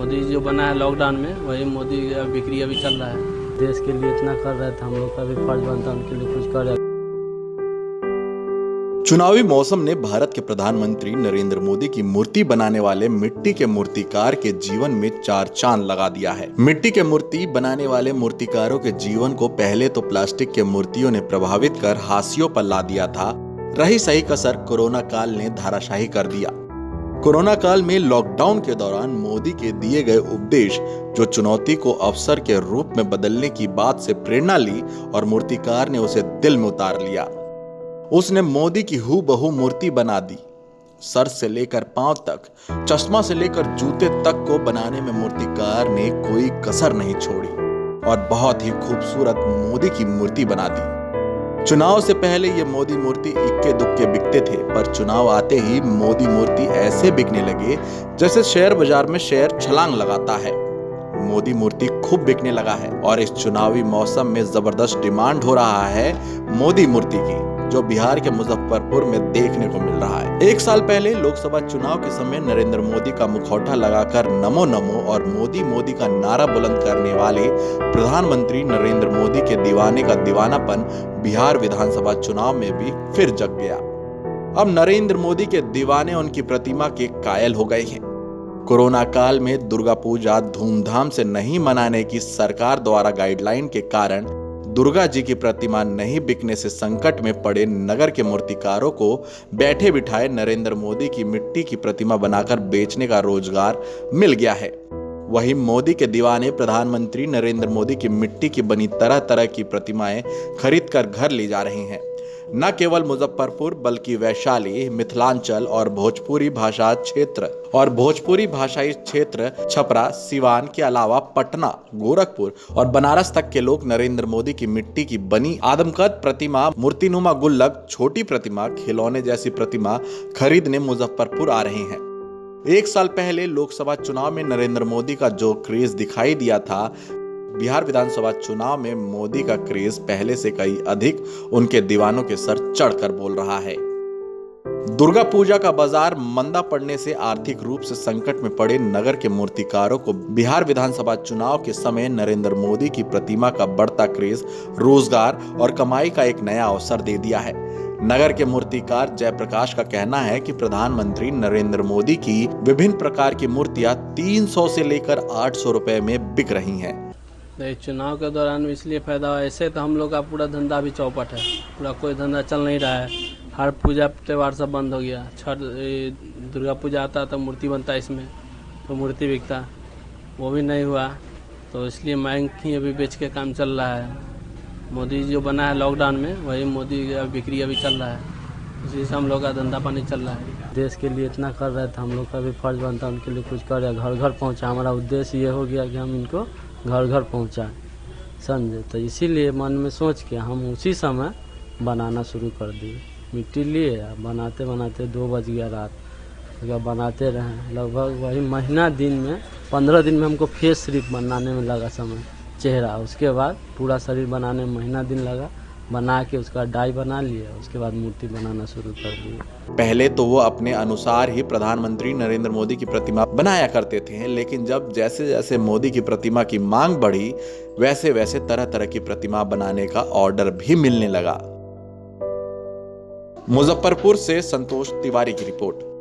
मोदी जो बना है लॉकडाउन में, वही मोदी का बिक्री अभी चल रहा है। देश के लिए इतना कर रहे थे, हम लोग का भी फर्ज बनता है उनके लिए कुछ कर। चुनावी मौसम ने भारत के प्रधानमंत्री नरेंद्र मोदी की मूर्ति बनाने वाले मिट्टी के मूर्तिकार के जीवन में चार चांद लगा दिया है। मिट्टी के मूर्ति बनाने वाले मूर्तिकारों के जीवन को पहले तो प्लास्टिक के मूर्तियों ने प्रभावित कर हाशियों पर ला दिया था। रही सही कसर कोरोना काल ने धाराशाही कर दिया। कोरोना काल में लॉकडाउन के दौरान मोदी के दिए गए उपदेश, जो चुनौती को अवसर के रूप में बदलने की बात से प्रेरणा ली और मूर्तिकार ने उसे दिल में उतार लिया। उसने मोदी की हूबहू मूर्ति बना दी। सर से लेकर पांव तक, चश्मा से लेकर जूते तक को बनाने में मूर्तिकार ने कोई कसर नहीं छोड़ी और बहुत ही खूबसूरत मोदी की मूर्ति बना दी। चुनाव से पहले ये मोदी मूर्ति इक्के दुक्के बिकते थे, पर चुनाव आते ही मोदी मूर्ति ऐसे बिकने लगे जैसे शेयर बाजार में शेयर छलांग लगाता है। मोदी मूर्ति खूब बिकने लगा है और इस चुनावी मौसम में जबरदस्त डिमांड हो रहा है मोदी मूर्ति की, जो बिहार के मुजफ्फरपुर में देखने को मिल रहा है। एक साल पहले लोकसभा चुनाव के समय नरेंद्र मोदी का मुखौटा लगाकर नमो नमो और मोदी मोदी का नारा बुलंद करने वाले प्रधानमंत्री नरेंद्र मोदी के दीवाने का दीवानापन बिहार विधानसभा चुनाव में भी फिर जग गया। अब नरेंद्र मोदी के दीवाने उनकी प्रतिमा के कायल हो गए हैं। कोरोना काल में दुर्गा पूजा धूमधाम से नहीं मनाने की सरकार द्वारा गाइडलाइन के कारण दुर्गा जी की प्रतिमा नहीं बिकने से संकट में पड़े नगर के मूर्तिकारों को बैठे बिठाए नरेंद्र मोदी की मिट्टी की प्रतिमा बनाकर बेचने का रोजगार मिल गया है। वहीं मोदी के दीवाने प्रधानमंत्री नरेंद्र मोदी की मिट्टी की बनी तरह तरह की प्रतिमाएं खरीद कर घर ले जा रहे हैं। न केवल मुजफ्फरपुर बल्कि वैशाली, मिथिलांचल और भोजपुरी भाषाई क्षेत्र छपरा, सिवान के अलावा पटना, गोरखपुर और बनारस तक के लोग नरेंद्र मोदी की मिट्टी की बनी आदमकद प्रतिमा, मूर्तिनुमा गुल्लक, छोटी प्रतिमा, खिलौने जैसी प्रतिमा खरीदने मुजफ्फरपुर आ रहे हैं। एक साल पहले लोकसभा चुनाव में नरेंद्र मोदी का जो क्रेज दिखाई दिया था, बिहार विधानसभा चुनाव में मोदी का क्रेज पहले से कई अधिक उनके दीवानों के सर चढ़कर बोल रहा है। दुर्गा पूजा का बाजार मंदा पड़ने से आर्थिक रूप से संकट में पड़े नगर के मूर्तिकारों को बिहार विधानसभा चुनाव के समय नरेंद्र मोदी की प्रतिमा का बढ़ता क्रेज रोजगार और कमाई का एक नया अवसर दे दिया है। नगर के मूर्तिकार जयप्रकाश का कहना है कि प्रधानमंत्री नरेंद्र मोदी की विभिन्न प्रकार की मूर्तियां 300 से लेकर 800 रुपए में बिक रही हैं। चुनाव के दौरान इसलिए फायदा हुआ, ऐसे तो हम लोग का पूरा धंधा भी चौपट है, पूरा कोई धंधा चल नहीं रहा है। हर पूजा त्यौहार सब बंद हो गया। छठ दुर्गा पूजा आता तो मूर्ति बनता है, इसमें तो मूर्ति बिकता, वो भी नहीं हुआ। तो इसलिए बैंक ही अभी बेच के काम चल रहा है। मोदी जो बना है लॉकडाउन में, वही मोदी का बिक्री अभी चल रहा है, इसी से हम लोग का धंधा पानी चल रहा है। देश के लिए इतना कर रहे थे, हम लोग का भी फर्ज बनता है उनके लिए कुछ कर। घर घर पहुँचा, हमारा उद्देश्य ये हो गया कि हम इनको घर घर पहुँचाएं, समझे। तो इसीलिए मन में सोच के हम उसी समय बनाना शुरू कर दिए। मिट्टी लिए, बनाते बनाते 2 बज गया रात, उसका बनाते रहे लगभग वही महीना दिन में 15 दिन में हमको फेस सिर्फ बनाने में लगा समय, चेहरा। उसके बाद पूरा शरीर बनाने में महीना दिन लगा, बना के उसका डाई बना लिया, उसके बाद मूर्ति बनाना शुरू कर दिया। पहले तो वो अपने अनुसार ही प्रधानमंत्री नरेंद्र मोदी की प्रतिमा बनाया करते थे, लेकिन जब जैसे जैसे मोदी की प्रतिमा की मांग बढ़ी, वैसे वैसे तरह तरह की प्रतिमा बनाने का ऑर्डर भी मिलने लगा। मुजफ्फरपुर से संतोष तिवारी की रिपोर्ट।